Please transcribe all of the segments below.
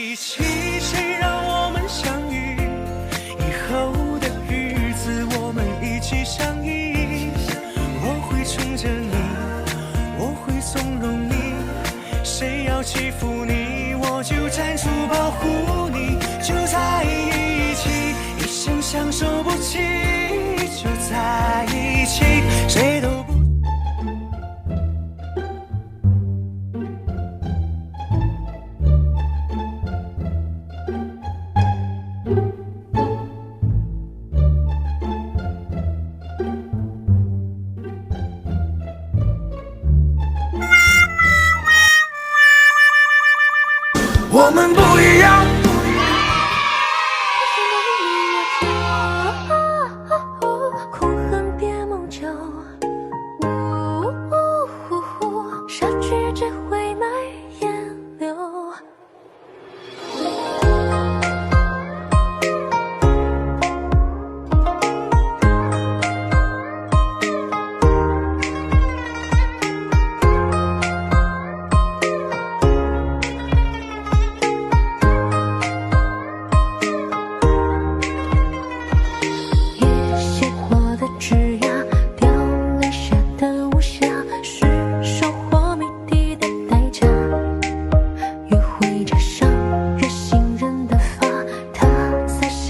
一起，谁让我们相遇？以后的日子我们一起相依。我会宠着你，我会纵容你，谁要欺负你，我就站出保护你。就在一起，一生相守不弃，就在一起，谁都不。我们不一样。空恨别梦久，杀去只会埋烟柳。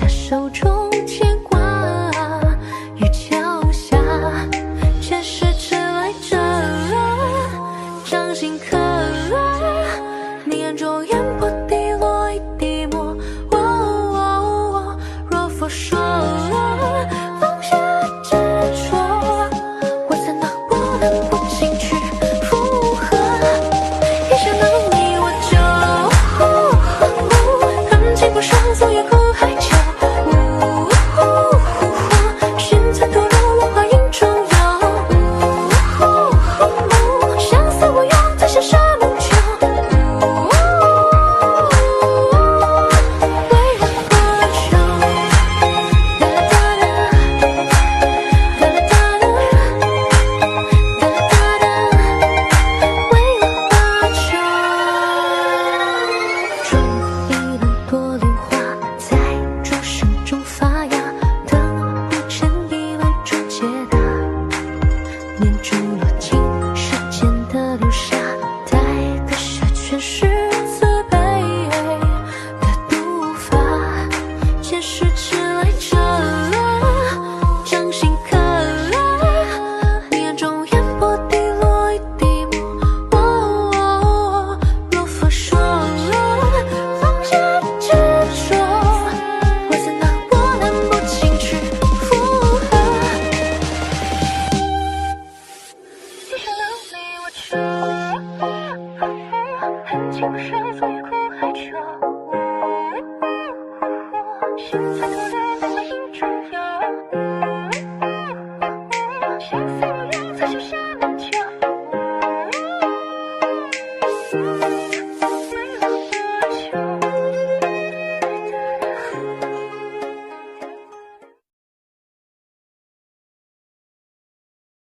手中牵挂，雨桥下，前世迟来者，掌心刻，你眼中烟波滴落一滴墨。若佛说放下执着，我怎能不能不进去附和？一想到你我就恨情不双宿也哭海角。恨情不深，所以苦海愁。